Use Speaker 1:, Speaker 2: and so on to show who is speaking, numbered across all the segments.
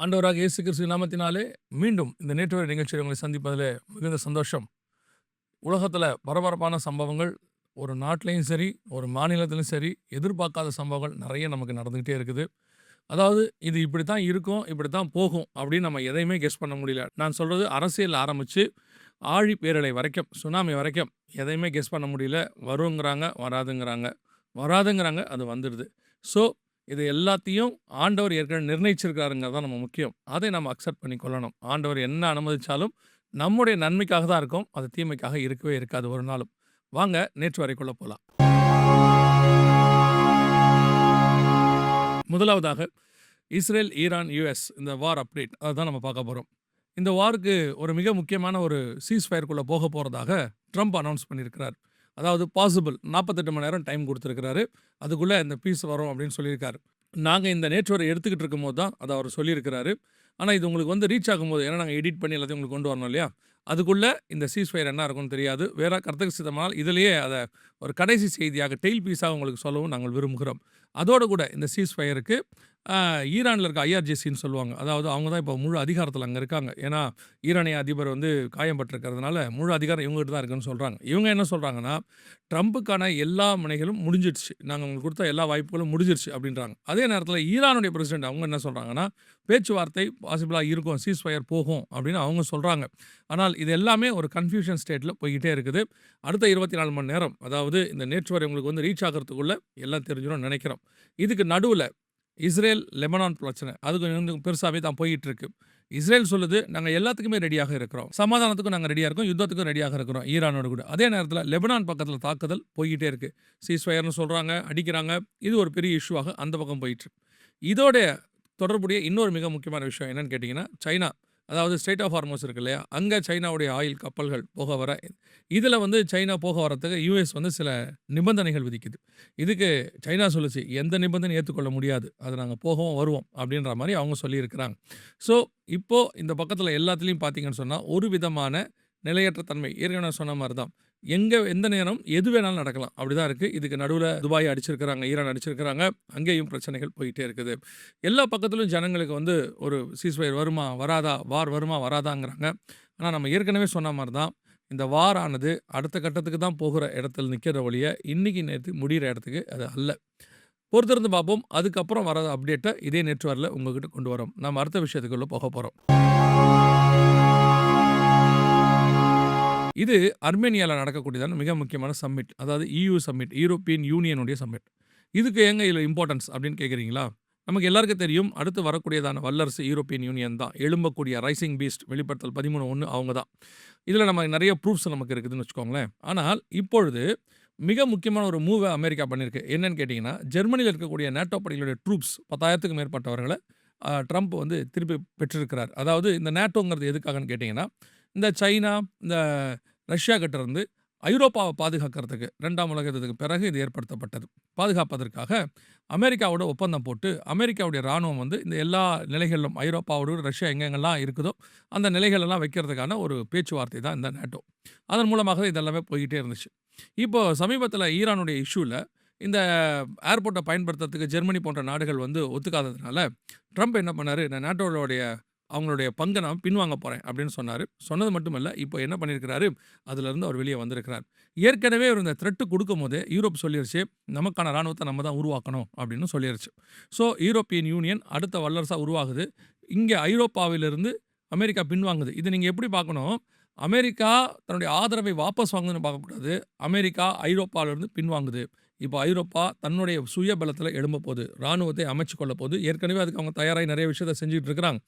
Speaker 1: ஆண்டவராக இயேசு கிறிஸ்து நாமத்தினாலே மீண்டும் இந்த நேற்று நிகழ்ச்சியில் உங்களை சந்திப்பதில் மிகுந்த சந்தோஷம். உலகத்தில் பரபரப்பான சம்பவங்கள் ஒரு நாட்டிலையும் சரி, ஒரு மாநிலத்திலும் சரி, எதிர்பார்க்காத சம்பவங்கள் நிறைய நமக்கு நடந்துக்கிட்டே இருக்குது. அதாவது இது இப்படி தான் இருக்கும், இப்படி தான் போகும் அப்படின்னு நம்ம எதையுமே கெஸ் பண்ண முடியல. நான் சொல்கிறது அரசியல் ஆரம்பித்து ஆழி பேரலை வரைக்கும், சுனாமி வரைக்கும் எதையுமே கெஸ் பண்ண முடியல. வருங்கிறாங்க, வராதுங்கிறாங்க, வராதுங்கிறாங்க, அது வந்துடுது. ஸோ இது எல்லாத்தையும் ஆண்டவர் ஏற்கனவே நிர்ணயிச்சிருக்காருங்கிறது தான் நம்ம முக்கியம். அதை நம்ம அக்செப்ட் பண்ணி கொள்ளணும். ஆண்டவர் என்ன அனுமதிச்சாலும் நம்முடைய நன்மைக்காக தான் இருக்கும். அது தீமைக்காக இருக்கவே இருக்காது ஒரு நாளும். வாங்க நேற்று வரைக்குள்ள போலாம். முதலாவதாக இஸ்ரேல், ஈரான், யுஎஸ் இந்த வார் அப்டேட் அதுதான் நம்ம பார்க்க போகிறோம். இந்த வாருக்கு ஒரு மிக முக்கியமான ஒரு சீஸ்ஃபயருக்குள்ளே போக போகிறதாக ட்ரம்ப் அனௌன்ஸ் பண்ணியிருக்கிறார். அதாவது பாசிபிள் 48 மணி நேரம் டைம் கொடுத்துருக்கிறாரு. அதுக்குள்ளே இந்த பீஸ் வரும் அப்படின்னு சொல்லியிருக்காரு. நாங்கள் இந்த நேற்று வரை எடுத்துக்கிட்டு இருக்கும்போது தான் அதை அவர் சொல்லியிருக்கிறாரு. ஆனால் இது உங்களுக்கு ரீச் ஆகும்போது, ஏன்னா நாங்கள் எடிட் பண்ணி எல்லாத்தையும் உங்களுக்கு கொண்டு வரணும் இல்லையா, அதுக்குள்ளே இந்த சீஸ்ஃபயர் என்ன இருக்கும்னு தெரியாது. வேற கருத்துக்கு சித்தமானால் இதிலேயே அதை ஒரு கடைசி செய்தியாக டெய்ல் பீஸாக உங்களுக்கு சொல்லவும் நாங்கள் விரும்புகிறோம். அதோடு கூட இந்த சீஸ்ஃபயருக்கு ஈரானில் இருக்க ஐஆர்ஜிசின்னு சொல்லுவாங்க. அதாவது அவங்க தான் இப்போ முழு அதிகாரத்தில் அங்கே இருக்காங்க. ஏன்னா ஈரானிய அதிபர் காயம்பட்டிருக்கிறதுனால முழு அதிகாரம் இவங்ககிட்ட தான் இருக்குன்னு சொல்கிறாங்க. இவங்க என்ன சொல்கிறாங்கன்னா, ட்ரம்ப்புக்கான எல்லா முனைகளும் முடிஞ்சிடுச்சு, நாங்கள் உங்களுக்கு கொடுத்த எல்லா வாய்ப்புகளும் முடிஞ்சிருச்சு அப்படின்றாங்க. அதே நேரத்தில் ஈரானுடைய பிரசிடென்ட் அவங்க என்ன சொல்கிறாங்கன்னா, பேச்சுவார்த்தை பாசிபிளாக இருக்கும், சீஸ்ஃபயர் போகும் அப்படின்னு அவங்க சொல்கிறாங்க. ஆனால் இது எல்லாமே ஒரு கன்ஃபியூஷன் ஸ்டேட்டில் போய்கிட்டே இருக்குது. அடுத்த 24 மணி நேரம், அதாவது இந்த நேற்று வரை உங்களுக்கு ரீச் ஆகிறதுக்குள்ளே எல்லாம் தெரிஞ்சிடும்னு நினைக்கிறோம். இதுக்கு நடுவில் இஸ்ரேல் லெபனான் பிரச்சனை அது கொஞ்சம் பெருசாகவே தான் போயிட்டு இருக்கு. இஸ்ரேல் சொல்லுது, நாங்கள் எல்லாத்துக்குமே ரெடியாக இருக்கிறோம், சமாதானத்துக்கும் நாங்கள் ரெடியாக இருக்கோம், யுத்தத்துக்கும் ரெடியாக இருக்கிறோம் ஈரானோடு கூட. அதே நேரத்தில் லெபனான் பக்கத்தில் தாக்குதல் போய்கிட்டே இருக்குது. சீஸ்ஃபயர்னு சொல்கிறாங்க, அடிக்கிறாங்க. இது ஒரு பெரிய இஷ்யூவாக அந்த பக்கம் போயிட்டு. இதோட தொடர்புடைய இன்னொரு மிக முக்கியமான விஷயம் என்னன்னு கேட்டிங்கன்னா, சைனா, அதாவது ஸ்ட்ரெய்ட் ஆஃப் ஹார்மோஸ் இருக்கு இல்லையா, அங்கே சைனாவுடைய ஆயில் கப்பல்கள் போக வர, இதில் சைனா போக வரத்துக்கு யூஎஸ் சில நிபந்தனைகள் விதிக்குது. இதுக்கு சைனா சொல்லுச்சு, எந்த நிபந்தனையும் ஏற்றுக்கொள்ள முடியாது, அது நாங்கள் போகவும் வருவோம் அப்படின்ற மாதிரி அவங்க சொல்லியிருக்கிறாங்க. ஸோ இப்போது இந்த பக்கத்தில் எல்லாத்துலேயும் பார்த்தீங்கன்னு சொன்னால் ஒரு விதமான நிலையற்ற தன்மை, ஏற்கனவே சொன்ன மாதிரி தான், எந்த நேரம் எது வேணாலும் நடக்கலாம், அப்படி தான் இருக்குது. இதுக்கு நடுவில் துபாய் அடிச்சிருக்கிறாங்க, ஈரான் அடிச்சிருக்கிறாங்க, அங்கேயும் பிரச்சனைகள் போயிட்டே இருக்குது. எல்லா பக்கத்திலும் ஜனங்களுக்கு ஒரு சீஸ்ஃபயர் வருமா வராதா, வார் வருமா வராதாங்கிறாங்க. ஆனால் நம்ம ஏற்கனவே சொன்ன மாதிரி தான், இந்த வாரானது அடுத்த கட்டத்துக்கு தான் போகிற இடத்துல நிற்கிற வழிய இன்றைக்கி நேற்று முடிகிற இடத்துக்கு அது அல்ல. பொறுத்திருந்து பார்ப்போம். அதுக்கப்புறம் வர அப்டேட்டை இதே நேற்று வரல உங்ககிட்ட கொண்டு வரோம். நம்ம அடுத்த விஷயத்துக்குள்ளே போக போகிறோம். இது அர்மேனியாவில் நடக்கக்கூடியதான மிக முக்கியமான சம்மிட், அதாவது EU சம்மிட், யூரோப்பியன் யூனியனுடைய சம்மிட். இதுக்கு எங்கே இதில் இம்பார்ட்டன்ஸ் அப்படின்னு கேட்குறீங்களா? நமக்கு எல்லாருக்கும் தெரியும், அடுத்து வரக்கூடியதான வல்லரசு யூரோப்பியன் யூனியன் தான். எழும்பக்கூடிய ரைசிங் பீஸ்ட், வெளிப்படுத்தல் 13:1 அவங்க தான். இதில் நம்ம நிறைய ப்ரூஃப்ஸ் நமக்கு இருக்குதுன்னு வச்சுக்கோங்களேன். ஆனால் இப்பொழுது மிக முக்கியமான ஒரு மூவை அமெரிக்கா பண்ணியிருக்கு. என்னன்னு கேட்டிங்கன்னா, ஜெர்மனியில் இருக்கக்கூடிய நேட்டோ படைகளுடைய ட்ரூப்ஸ் 10,000க்கும் மேற்பட்டவர்களை ட்ரம்ப் திருப்பி பெற்றிருக்கிறார். அதாவது இந்த நேட்டோங்கிறது எதுக்காகன்னு கேட்டிங்கன்னா, இந்த சைனா, இந்த ரஷ்யா கிட்ட இருந்து ஐரோப்பாவை பாதுகாக்கிறதுக்கு 2ஆம் உலக யுத்தத்துக்கு பிறகு இது ஏற்படுத்தப்பட்டது. பாதுகாப்பதற்காக அமெரிக்காவோட ஒப்பந்தம் போட்டு அமெரிக்காவுடைய இராணுவம் இந்த எல்லா நிலைகளிலும் ஐரோப்பாவோடு ரஷ்யா எங்கெங்கெல்லாம் இருக்குதோ அந்த நிலைகளெல்லாம் வைக்கிறதுக்கான ஒரு பேச்சுவார்த்தை தான் இந்த நேட்டோ. அதன் மூலமாக இதெல்லாமே போய்கிட்டே இருந்துச்சு. இப்போது சமீபத்தில் ஈரானுடைய இஷ்யூவில் இந்த ஏர்போர்ட்டை பயன்படுத்துறதுக்கு ஜெர்மனி போன்ற நாடுகள் ஒத்துக்காததுனால ட்ரம்ப் என்ன பண்ணார், நான் நேட்டோடைய அவங்களுடைய பங்கை நான் பின்வாங்க போகிறேன் அப்படின்னு சொன்னார். சொன்னது மட்டும் இல்லை, இப்போ என்ன பண்ணியிருக்கிறாரு, அதிலிருந்து அவர் வெளியே வந்திருக்கிறார். ஏற்கனவே அவர் இந்த த்ரெட்டு கொடுக்கும் போதே யூரோப் சொல்லிருச்சு, நமக்கான இராணுவத்தை நம்ம தான் உருவாக்கணும் அப்படின்னு சொல்லிருச்சு. ஸோ யூரோப்பியன் யூனியன் அடுத்த வல்லரசாக உருவாகுது. இங்கே ஐரோப்பாவிலிருந்து அமெரிக்கா பின்வாங்குது. இது நீங்கள் எப்படி பார்க்கணும், அமெரிக்கா தன்னுடைய ஆதரவை வாபஸ் வாங்குதுன்னு பார்க்கக்கூடாது. அமெரிக்கா ஐரோப்பாவிலிருந்து பின்வாங்குது. இப்போ ஐரோப்பா தன்னுடைய சுய பலத்தில் எழும்ப போகுது, இராணுவத்தை அமைச்சு கொள்ள போகுது. ஏற்கனவே அதுக்கு அவங்க தயாராகி நிறைய விஷயத்தை செஞ்சுட்டு இருக்கிறாங்க.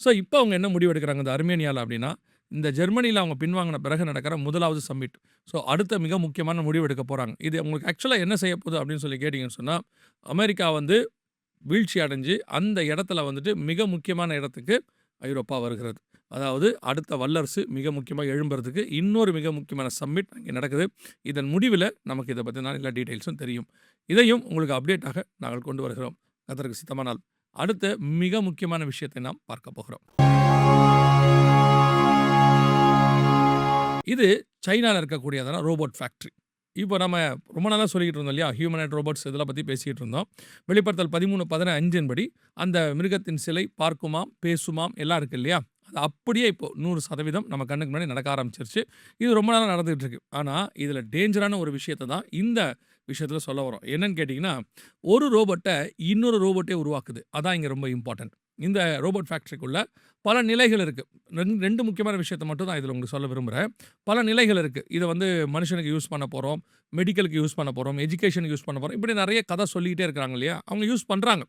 Speaker 1: ஸோ இப்போ அவங்க என்ன முடிவு எடுக்கிறாங்க இந்த அர்மேனியாவில் அப்படின்னா, இந்த ஜெர்மனியில் அவங்க பின்வாங்கின பிறகு நடக்கிற முதலாவது சம்மிட். ஸோ அடுத்த மிக முக்கியமான முடிவு எடுக்க போகிறாங்க. இது உங்களுக்கு ஆக்சுவலாக என்ன செய்ய போகுது அப்படின்னு சொல்லி கேட்டிங்கன்னு சொன்னால், அமெரிக்கா வீழ்ச்சி அடைஞ்சு அந்த இடத்துல மிக முக்கியமான இடத்துக்கு ஐரோப்பா வருகிறது. அதாவது அடுத்த வல்லரசு மிக முக்கியமாக எழும்புறதுக்கு இன்னொரு மிக முக்கியமான சம்மிட் அங்கே நடக்குது. இதன் முடிவில் நமக்கு இதை பற்றின எல்லா டீட்டெயில்ஸும் தெரியும். இதையும் உங்களுக்கு அப்டேட்டாக நாங்கள் கொண்டு வருகிறோம். கர்த்தருக்கு சித்தமானால் அடுத்த மிக முக்கியமான விஷயத்தை நாம் பார்க்க போகிறோம். இது சைனாவில் இருக்கக்கூடியதான ரோபோட் ஃபேக்ட்ரி. இப்போ நம்ம ரொம்ப நாளா சொல்லிக்கிட்டு இருந்தோம் இல்லையா? ஹியூமனாய்ட் ரோபோட்ஸ் இதெல்லாம் பத்தி பேசிக்கிட்டு இருந்தோம். வெளிப்படுத்தல் 13:15 படி அந்த மிருகத்தின் சிலை பார்க்குமாம், பேசுமாம் எல்லாம் இருக்கு இல்லையா? அது அப்படியே இப்போ 100% நம்ம கண்ணுக்கு முன்னாடி நடக்க ஆரம்பிச்சிருச்சு. இது ரொம்ப நாளா நடந்துகிட்டு இருக்கு. ஆனா, இதில டேஞ்சரான ஒரு விஷயத்த தான் இந்த விஷயத்தில சொல்ல வரோம். என்னன்னு கேட்டீங்கன்னா, ஒரு ரோபோட்ட இன்னொரு ரோபோட்டே உருவாக்குது. அதான் இங்க ரொம்ப இம்பார்ட்டன்ட். இந்த ரோபோட் ஃபேக்டரிக்குள்ள பல நிலைகள் இருக்கு. 2 முக்கியமான விஷயத்த மட்டும் தான் இதில உங்களுக்கு சொல்ல விரும்புறேன். பல நிலைகள் இருக்கு. இத வந்து மனுஷனுக்கு யூஸ் பண்ண போறோம். மெடிக்கலுக்கு யூஸ் பண்ண போறோம். எஜுகேஷனுக்கு யூஸ் பண்ண போறோம். இப்படி நெறைய கதை சொல்லிக்கிட்டே இருக்கிறாங்க இல்லையா? அவங்க யூஸ் பண்றாங்க.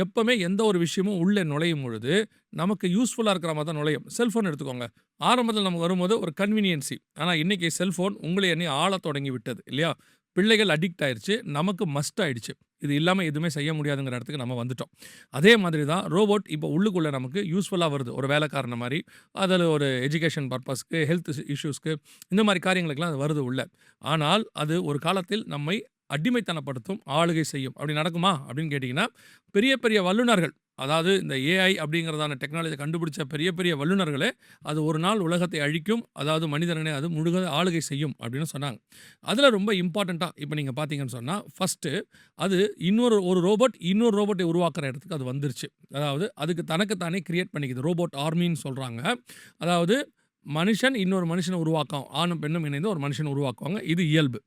Speaker 1: எப்பவுமே எந்த ஒரு விஷயமும் உள்ளே நுழையும் பொழுது, நமக்கு யூஸ்ஃபுல்லா இருக்கிற மாரி தான் நுழையும். செல்ஃபோன் எடுத்துக்கோங்க. ஆரம்பத்தில நமக்கு வரும்போது ஒரு கன்வீனியன்சி. ஆனா இன்னைக்கு செல்ஃபோன் உங்களை எண்ணி ஆளத் தொடங்கி விட்டது இல்லையா? பிள்ளைகள் அடிக்ட் ஆயிருச்சு. நமக்கு மஸ்ட் ஆயிடுச்சு. இது இல்லாம எதுவுமே செய்ய முடியாதுங்கிற இடத்துக்கு நம்ம வந்துட்டோம். அதே மாதிரி தான் ரோபோட் இப்போ உள்ளுக்குள்ள நமக்கு யூஸ்ஃபுல்லா வருது. ஒரு வேலைக்காரன மாரி. அதில ஒரு எஜுகேஷன் பர்ப்பஸ்க்கு, ஹெல்த் இஷ்யூஸ்க்கு இந்த மாரி காரியங்களுக்கெல்லாம் அது வருது உள்ள. ஆனால் அது ஒரு காலத்தில் நம்மை அடிமைத்தனப்படுத்தும், ஆளுகை செய்யும். அப்படி நடக்குமா? அப்படின்னு கேட்டீங்கன்னா, பெரிய பெரிய வல்லுனர்கள், அதாவது இந்த ஏஐ அப்படிங்கிறதான டெக்னாலஜிய கண்டுபிடிச்ச பெரிய பெரிய வல்லுனர்களே, அது ஒரு நாள் உலகத்தை அழிக்கும். அதாவது மனிதனை அது முழுக ஆளுகை செய்யும் அப்படின்னு சொன்னாங்க. அதில ரொம்ப இம்பார்ட்டன்ட்டா இப்ப நீங்க பார்த்தீங்கன்னு சொன்னா, ஃபர்ஸ்ட்டு அது ஒரு ரோபோட் இன்னொரு ரோபோட்டை உருவாக்குற இடத்துக்கு அது வந்துருச்சு. அதாவது அதுக்கு தனக்கு தானே கிரியேட் பண்ணிக்குது. ரோபோட் ஆர்மின்னு சொல்றாங்க. அதாவது மனுஷன் இன்னொரு மனுஷன உருவாக்கும். ஆணும், பெண்ணும் இணைந்து ஒரு மனுஷன உருவாக்குவாங்க. இது இயல்பு.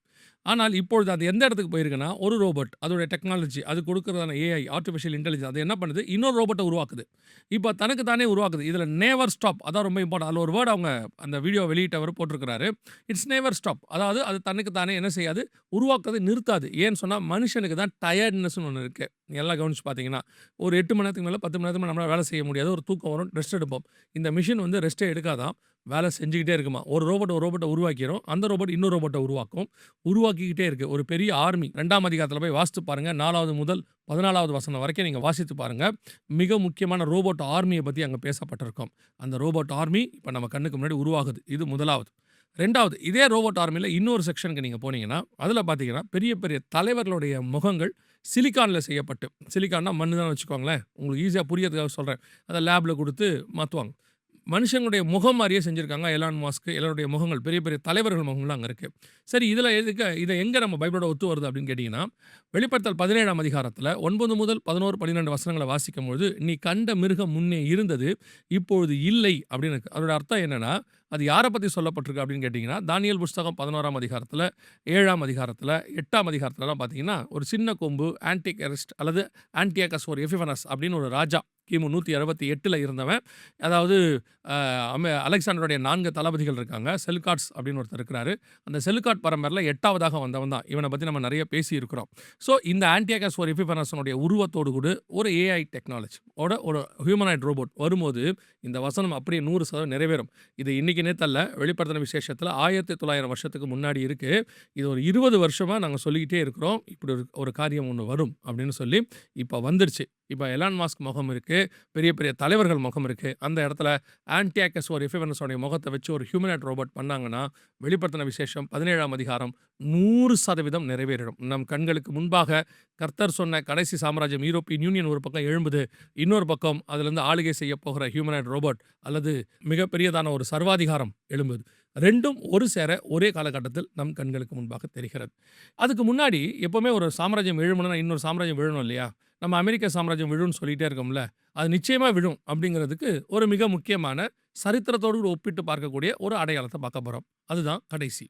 Speaker 1: ஆனால் இப்பொழுது அது எந்த இடத்துக்கு போயிருக்குன்னா, ஒரு ரோபோட் அதோடைய டெக்னாலஜி அது கொடுக்கிறதான ஏஐ ஆர்ட்டிஃபிஷியல் இன்டெலிஜென்ஸ் அது என்ன பண்ணுது? இன்னொரு ரோபோட்ட உருவாக்குது. இப்ப தனக்கு தானே உருவாக்குது. இதில நேவர் ஸ்டாப் அதான் ரொம்ப இம்பார்ட்டன்ட். அதில ஒரு வேர்ட் அவங்க அந்த வீடியோ வெளியிட்டவர் போட்டிருக்கிறாரு. It's never stop. அதாவது அது தனக்கு தானே என்ன செய்யாது? உருவாக்குறதை நிறுத்தாது. ஏன்னு சொன்னா, மனுஷனுக்கு தான் டயர்ட்னஸ்ன்னு ஒண்ணு இருக்கு. நீங்க எல்லாம் கவனிச்சு பார்த்தீங்கன்னா, ஒரு 8 மணி நேரத்துக்கு மேல 10 மணி நேரத்துக்கு மேல நம்மளால வேலை செய்ய முடியாது. ஒரு தூக்கம் வரும். ரெஸ்ட் எடுப்போம். இந்த மெஷின் வந்து ரெஸ்ட்டே எடுக்காதாம். வேலை செஞ்சுக்கிட்டே இருக்குமா. ஒரு ரோபோட்ட உருவாக்கிரும். அந்த ரோபோட் இன்னொரு ரோபோட்ட உருவாக்கும். உருவாக்கிக்கிட்டே இருக்கு. ஒரு பெரிய ஆர்மி 2ஆம் அதிகாரத்தில போய் வாசித்து பாருங்க. 4வது முதல் 14வது வசனம் வரைக்கும் நீங்க வாசித்து பாருங்க. மிக முக்கியமான ரோபோட் ஆர்மிய பத்தி அங்க பேசப்பட்டிருக்கும். அந்த ரோபோட் ஆர்மி இப்ப நம்ம கண்ணுக்கு முன்னாடி உருவாகுது. இது 1வது. 2வது இதே ரோபோட் ஆர்மில இன்னொரு செக்ஷனுக்கு நீங்க போனீங்கன்னா, அதில பார்த்தீங்கன்னா, பெரிய பெரிய தலைவர்களுடைய முகங்கள் சிலிக்கான்ல செய்யப்பட்டு சிலிக்கான்னா மண்ணு தான்னு வச்சுக்கோங்களேன். உங்களுக்கு ஈஸியா புரியறதுக்காக சொல்றேன். அத லேப்ல குடுத்து மாத்துவாங்க. மனுஷங்களுடைய முகம் மாரியே செஞ்சிருக்காங்க. எலான் மாஸ்க் எல்லாருடைய முகங்கள், பெரிய பெரிய தலைவர்கள் முகம்லாம் அங்க இருக்கு. சரி இதில எதுக்கு இத எங்க நம்ம பைபிளோட ஒத்து வருது அப்படின்னு கேட்டீங்கன்னா, வெளிப்படுத்தல் 17ஆம் அதிகாரத்தில 9 முதல் 11, 12 வசனங்கள வாசிக்கும்பொழுது, "நீ கண்ட மிருகம் முன்னே இருந்தது, இப்பொழுது இல்லை" அப்படின்னு இருக்கு. அதோட அர்த்தம் என்னன்னா, அது யார பத்தி சொல்லப்பட்டிருக்கு அப்படின்னு கேட்டீங்கன்னா, தானியேல் புஸ்தகம் 11ஆம் அதிகாரத்தில, 7ஆம் அதிகாரத்தில, 8ஆம் அதிகாரத்திலலாம் பார்த்தீங்கன்னா, ஒரு சின்ன கொம்பு ஆன்டிகிரைஸ்ட் அல்லது ஆன்டியோகஸ் ஒரு எபிஃபனஸ் அப்படின்னு ஒரு ராஜா கிமு 168ல இருந்தவன். அதாவது அலெக்சாண்டருடைய 4 தளபதிகள் இருக்காங்க. செல்காட்ஸ் அப்படின்னு ஒருத்தர் இருக்கிறாரு. அந்த செல்காட் பரம்பரையில 8வதாக வந்தவன் தான். இவன பத்தி நம்ம நெறைய பேசியிருக்கிறோம். ஸோ இந்த ஆன்டியோகஸ் ஒரு எபிஃபனஸனுடைய உருவத்தோடு கூட ஒரு ஏஐ டெக்னாலஜி ஓட ஒரு ஹியூமனாய்ட் ரோபோட் வரும்போது, இந்த வசனம் அப்படியே 100% நிறைவேறும். இது இன்னைக்கு நேத்து அல்ல. வெளிப்படுத்தின விசேஷத்தில 1900 வருஷத்துக்கு முன்னாடி இருக்கு. இது ஒரு 20 வருஷமா நாங்க சொல்லிக்கிட்டே இருக்கிறோம். இப்படி ஒரு காரியம் ஒண்ணு வரும் அப்படின்னு சொல்லி, இப்ப வந்துருச்சு. இப்ப எலான் மாஸ்க் முகம் இருக்கு. பெரிய பெரிய தலைவர்கள் முகம் இருக்கு. அந்த இடத்துல ஆன்டியோகஸ் ஒரு எபிஃபனஸோட முகத்த வச்சு ஒரு ஹியூமனாய்ட் ரோபோட் பண்ணாங்கன்னா, வெளிப்படுத்தின விசேஷம் 17ஆம் அதிகாரம் 100% நிறைவேறிடும். நம் கண்களுக்கு முன்பாக கர்த்தர் சொன்ன கடைசி சாம்ராஜ்யம் யூரோப்பியன் யூனியன் ஒரு பக்கம் எழும்புது. இன்னொரு பக்கம் அதிலிருந்து ஆளுகை செய்ய போகிற ஹியூமனாய்ட் ரோபோட் அல்லது மிகப்பெரியதான ஒரு சர்வாதிகாரம் எழும்புது. 2ம் ஒரு சேர ஒரே காலகட்டத்தில் நம் கண்களுக்கு முன்பாக தெரிகிறது. அதுக்கு முன்னாடி எப்பவுமே ஒரு சாம்ராஜ்யம் எழும்பணும்னா இன்னொரு சாம்ராஜ்யம் விழணும் இல்லையா? நம்ம அமெரிக்க சாம்ராஜ்யம் விழும்னு சொல்லிட்டே இருக்கோம்ல. அது நிச்சயமா விழும் அப்படிங்கிறதுக்கு ஒரு மிக முக்கியமான சரித்திரத்தோடு கூட ஒப்பிட்டு பார்க்கக்கூடிய ஒரு அடையாளத்த பார்க்க போறோம். அதுதான் கடைசி.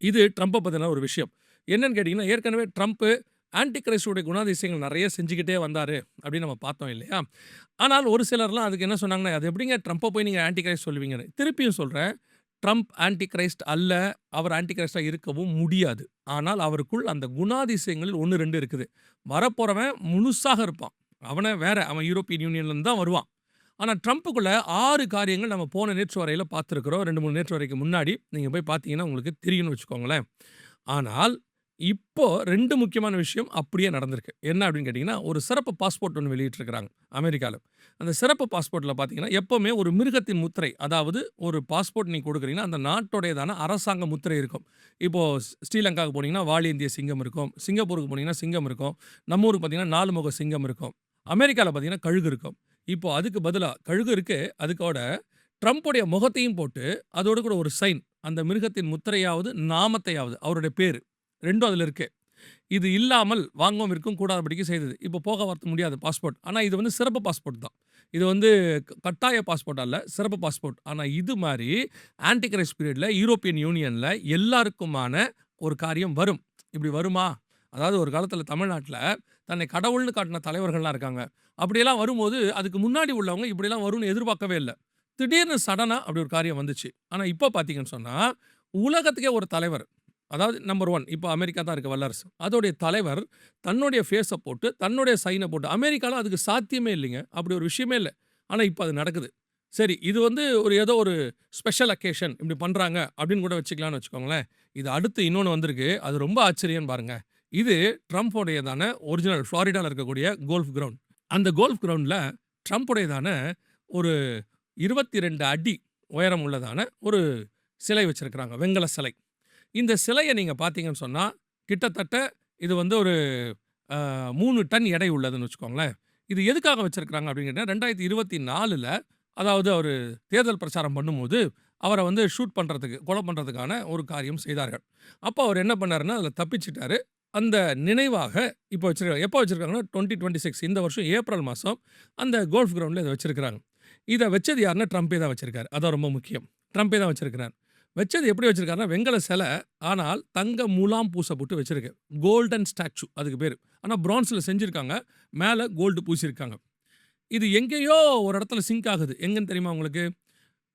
Speaker 1: இது ட்ரம்ப பத்தின ஒரு விஷயம். என்னன்னு கேட்டீங்கன்னா, ஏற்கனவே ட்ரம்ப் ஆன்டி கிரைஸ்டுடைய குணாதிசயங்கள் நெறைய செஞ்சுக்கிட்டே வந்தாரு அப்படின்னு நம்ம பார்த்தோம் இல்லையா? ஆனால் ஒரு சிலர்லாம் அதுக்கு என்ன சொன்னாங்கன்னா, "அது எப்படிங்க ட்ரம்ப போய் நீங்க ஆன்டி கிரைஸ்ட் சொல்லுவீங்கன்னு?" திருப்பியும் சொல்றேன். ட்ரம்ப் ஆன்டி கிரைஸ்ட் அல்ல. அவர் ஆன்டி கிரைஸ்ட்டா இருக்கவும் முடியாது. ஆனால் அவருக்குள் அந்த குணாதிசயங்கள் 1, 2 இருக்குது. வரப்போறவன் முழுசாக இருப்பான். அவன் யூரோப்பியன் யூனியன்ல இருந்து தான் வருவான். ஆனா ட்ரம்ப்புக்குள்ள 6 காரியங்கள் நம்ம போன நேற்று வரையில பார்த்திருக்கிறோம். 2, 3 நேற்று வரைக்கு முன்னாடி நீங்க போய் பார்த்தீங்கன்னா உங்களுக்கு தெரியும்னு வச்சுக்கோங்களேன். ஆனால் இப்போ 2 முக்கியமான விஷயம் அப்படியே நடந்திருக்கு. என்ன அப்படின்னு கேட்டீங்கன்னா, ஒரு சிறப்பு பாஸ்போர்ட் ஒண்ணு வெளியிட்டிருக்கிறாங்க அமெரிக்கால. அந்த சிறப்பு பாஸ்போர்ட்ல பார்த்தீங்கன்னா, எப்பவுமே ஒரு மிருகத்தின் முத்திரை, அதாவது ஒரு பாஸ்போர்ட் நீங்க குடுக்குறீங்கன்னா, அந்த நாட்டுடையதான அரசாங்க முத்திரை இருக்கும். இப்போ ஸ்ரீலங்காவுக்கு போனீங்கன்னா, வாலேந்திய சிங்கம் இருக்கும். சிங்கப்பூருக்கு போனீங்கன்னா, சிங்கம் இருக்கும். நம்ம ஊருக்கு பார்த்தீங்கன்னா, 4 முக சிங்கம் இருக்கும். அமெரிக்கால பார்த்தீங்கன்னா, கழுகு இருக்கும். இப்போ அதுக்கு பதிலா கழுகு இருக்கு. அதுக்கோட ட்ரம்புடைய முகத்தையும் போட்டு, அதோடு கூட ஒரு சைன். அந்த மிருகத்தின் முத்திரையாவது, நாமத்தையாவது, அவருடைய பேரு 2ம் அதில இருக்கு. இது இல்லாமல் வாங்கவும் விற்கவும் கூடாதபடிக்கு செய்தது. இப்போ போக வரத்து முடியாது பாஸ்போர்ட். ஆனா இது வந்து சிறப்பு பாஸ்போர்ட் தான். இது வந்து கட்டாய பாஸ்போர்ட் அல்ல. சிறப்பு பாஸ்போர்ட். ஆனா இது மாரி ஆன்டி கிரைஸ்ட் பீரியட்ல யூரோப்பியன் யூனியன்ல எல்லாருக்குமான ஒரு காரியம் வரும். இப்படி வருமா? அதாவது ஒரு காலத்தில தமிழ்நாட்ல தன்னை கடவுள்னு காட்டின தலைவர்கள்லாம் இருக்காங்க. அப்படியெல்லாம் வரும்போது, அதுக்கு முன்னாடி உள்ளவங்க இப்படியெல்லாம் வரும்னு எதிர்பார்க்கவே இல்ல. திடீர்னு சடனா அப்படி ஒரு காரியம் வந்துச்சு. ஆனா இப்ப பார்த்தீங்கன்னு சொன்னா, உலகத்துக்கே ஒரு தலைவர். அதாவது நம்பர் 1 இப்ப அமெரிக்கா தான் இருக்கு வல்லரசு. அதோடைய தலைவர் தன்னுடைய ஃபேஸ போட்டு, தன்னுடைய சைன போட்டு அமெரிக்கால அதுக்கு சாத்தியமே இல்லைங்க. அப்படி ஒரு விஷயமே இல்ல. ஆனா இப்ப அது நடக்குது. சரி இது வந்து ஏதோ ஒரு ஸ்பெஷல் அக்கேஷன் இப்படி பண்றாங்க அப்படின்னு கூட வச்சுக்கலாம்னு வச்சுக்கோங்களேன். இது அடுத்து இன்னொன்னு வந்திருக்கு. அது ரொம்ப ஆச்சரியம் பாருங்க. இது ட்ரம்ப் உடையதான ஒரிஜினல் ஃப்ளோரிடால இருக்கக்கூடிய கோல்ஃப் கிரவுண்ட். அந்த கோல்ஃப் கிரவுண்ட்ல ட்ரம்ப் உடையதான ஒரு 22 அடி உயரம் உள்ளதான ஒரு சிலை வச்சிருக்கிறாங்க. வெண்கல சிலை. இந்த சிலைய நீங்க பார்த்தீங்கன்னு சொன்னா, கிட்டத்தட்ட இது வந்து ஒரு 3 டன் எடை உள்ளதுன்னு வச்சுக்கோங்களேன். இது எதுக்காக வச்சிருக்கிறாங்க அப்படின்னு கேட்டா, 2024ல அதாவது அவரு தேர்தல் பிரச்சாரம் பண்ணும்போது, அவர வந்து ஷூட் பண்றதுக்கு, கொலை பண்றதுக்கான ஒரு காரியம் செய்தார்கள். அப்ப அவர் என்ன பண்ணாருன்னா, அதில தப்பிச்சுட்டாரு. அந்த நினைவாக இப்ப வச்சிருக்காங்க. எப்ப வச்சிருக்காங்கன்னா, 2026 இந்த வருஷம் ஏப்ரல் மாசம் அந்த கோல்ஃப் கிரவுண்ட்ல இத வச்சிருக்கிறாங்க. இத வச்சது யாருன்னா, ட்ரம்பே தான் வச்சிருக்காரு. அதான் ரொம்ப முக்கியம். ட்ரம்பே தான் வச்சிருக்கிறார். வச்சது எப்படி வச்சிருக்காருன்னா, வெண்கல சிலை. ஆனால் தங்க முலாம் பூசப்பட்டு வச்சிருக்கு. கோல்டன் ஸ்டாச்சு அதுக்கு பேரு. ஆனா பிரான்ஸ்ல செஞ்சிருக்காங்க. மேல கோல்டு பூசியிருக்காங்க. இது எங்கேயோ ஒரு இடத்துல சிங்க் ஆகுது. எங்கன்னு தெரியுமா உங்களுக்கு?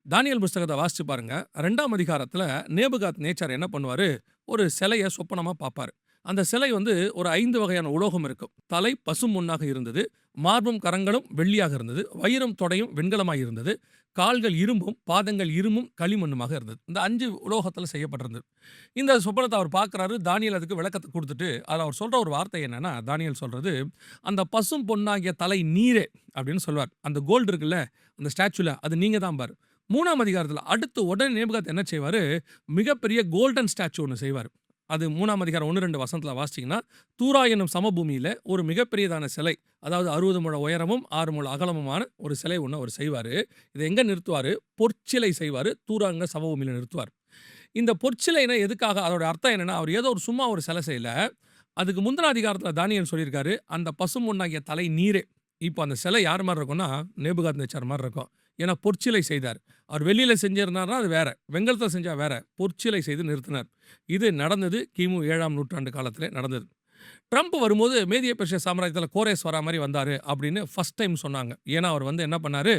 Speaker 1: தானியேல் புஸ்தகத்த வாசிச்சு பாருங்க. 2ஆம் அதிகாரத்துல நேபுகாத் நேச்சார் என்ன பண்ணுவாரு, ஒரு சிலைய சொப்பனமா பார்ப்பாரு. அந்த சிலை வந்து ஒரு 5 வகையான உலோகம் இருக்கும். தலை பசும் பொன்னாக இருந்தது. மார்பும் கரங்களும் வெள்ளியாக இருந்தது. வயிறும் தொடையும் வெண்கலமாய் இருந்தது. கால்கள் இரும்பும், பாதங்கள் இரும்பும், களிமண்ணுமாக இருந்தது. இந்த 5 உலோகத்துல செய்யப்பட்டிருந்தது. இந்த சொப்பனத்த அவர் பார்க்குறாரு. தானியேல் அதுக்கு விளக்கத்த குடுத்துட்டு, அதுல அவர் சொல்ற ஒரு வார்த்தை என்னன்னா, தானியேல் சொல்றது, "அந்த பசும் பொன்னாகிய தலை நீரே" அப்படின்னு சொல்வார். அந்த கோல்டு இருக்குல்ல, அந்த ஸ்டாச்சுல அது நீங்க தான் பாரு. 3ஆம் அதிகாரத்துல அடுத்து உடனே நேபுகாத் என்ன செய்வாரு, மிகப்பெரிய கோல்டன் ஸ்டாச்சு ஒண்ணு செய்வாரு. அது 3ஆம் அதிகாரம் 1, 2 வசனத்துல வாசிச்சீங்கன்னா, தூரா என்னும் சமபூமியில ஒரு மிகப்பெரியதான சிலை, அதாவது 60 முழ உயரமும், 6 முழ அகலமுமான ஒரு சிலை ஒண்ணு அவர் செய்வாரு. இத எங்க நிறுத்துவாரு? பொற்சிலை செய்வாரு. தூராங்க சமபூமியில நிறுத்துவார். இந்த பொற்சிலைனா எதுக்காக? அதோட அர்த்தம் என்னன்னா, அவர் ஏதோ ஒரு சும்மா ஒரு சிலை செய்யல. அதுக்கு முந்தின அதிகாரத்துல தானியேல் சொல்லியிருக்காரு, அந்த பசும் பொன்னாகிய தலை நீரே. இப்போ அந்த சிலை யார் மாரி இருக்கும்னா, நேபுகாத் நேச்சார் மாரி இருக்கும். ஏன்னா பொற்சிலை செய்தார். அவர் வெள்ளியில செஞ்சிருந்தார்னா அது வேற. வெண்கலத்துல செஞ்சா வேற. பொற்சிலை செய்து நிறுத்தினார். இது நடந்தது கிமு 7ஆம் நூற்றாண்டு காலத்திலே நடந்தது. ட்ரம்ப் வரும்போது மேதிய பெர்ஷியா சாம்ராஜ்யத்தில கோரேஸ் வரா மாரி வந்தாரு அப்படின்னு ஃபர்ஸ்ட் டைம் சொன்னாங்க. ஏன்னா அவர் வந்து என்ன பண்ணாரு,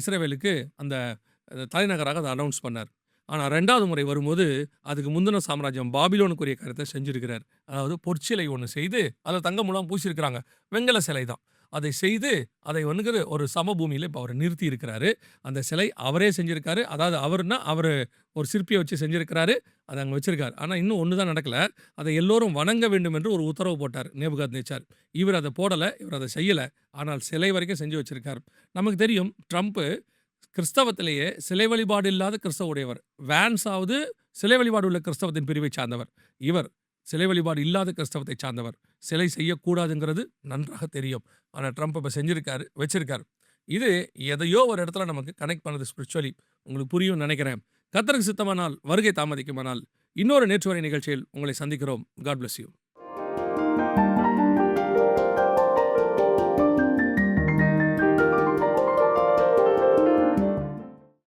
Speaker 1: இஸ்ரவேலுக்கு அந்த தலைநகராக அத அனவுன்ஸ் பண்ணாரு. ஆனா 2வது முறை வரும்போது, அதுக்கு முந்தின சாம்ராஜ்யம் பாபிலோனுக்குரிய காரியத்த செஞ்சிருக்கிறார். அதாவது பொற்சிலை ஒண்ணு செய்து, அதில தங்க முலாம் பூசியிருக்கிறாங்க. வெண்கல சிலை தான். அதை செய்து, அதை வந்து ஒரு சமபூமியில இப்ப அவர நிறுத்தி இருக்கிறாரு. அந்த சிலை அவரே செஞ்சிருக்காரு. அதாவது அவருன்னா, அவரு ஒரு சிற்பிய வச்சு செஞ்சிருக்கிறாரு. அத அங்க வச்சிருக்காரு. ஆனா இன்னும் ஒண்ணு தான் நடக்கல. அதை எல்லோரும் வணங்க வேண்டும் என்று ஒரு உத்தரவு போட்டார் நேபுகாத் நேச்சார். இவர் அத போடல. இவர் அத செய்யல. ஆனால் சிலை வரைக்கும் செஞ்சு வச்சிருக்கார். நமக்கு தெரியும் ட்ரம்ப் கிறிஸ்தவத்திலேயே சிலை வழிபாடு இல்லாத கிறிஸ்தவ உடையவர். வேன்ஸாவது சிலை வழிபாடு உள்ள கிறிஸ்தவத்தின் பிரிவை சார்ந்தவர். இவர் சிலை வழிபாடு இல்லாத கிறிஸ்தவத்தை சார்ந்தவர். சிலை செய்யக்கூடாதுங்கிறது நன்றாக தெரியும். ஆனா ட்ரம்ப் இப்ப செஞ்சிருக்காரு, வச்சிருக்காரு. இது எதையோ ஒரு இடத்துல நமக்கு கனெக்ட் பண்ணுது ஸ்பிரிச்சுவலி. உங்களுக்கு புரியும்னு நினைக்கிறேன். கர்த்தருக்கு சித்தமானால் வருகை தாமதிக்குமானால் இன்னொரு நேற்று வரை நிகழ்ச்சியில் உங்களை சந்திக்கிறோம். God bless you.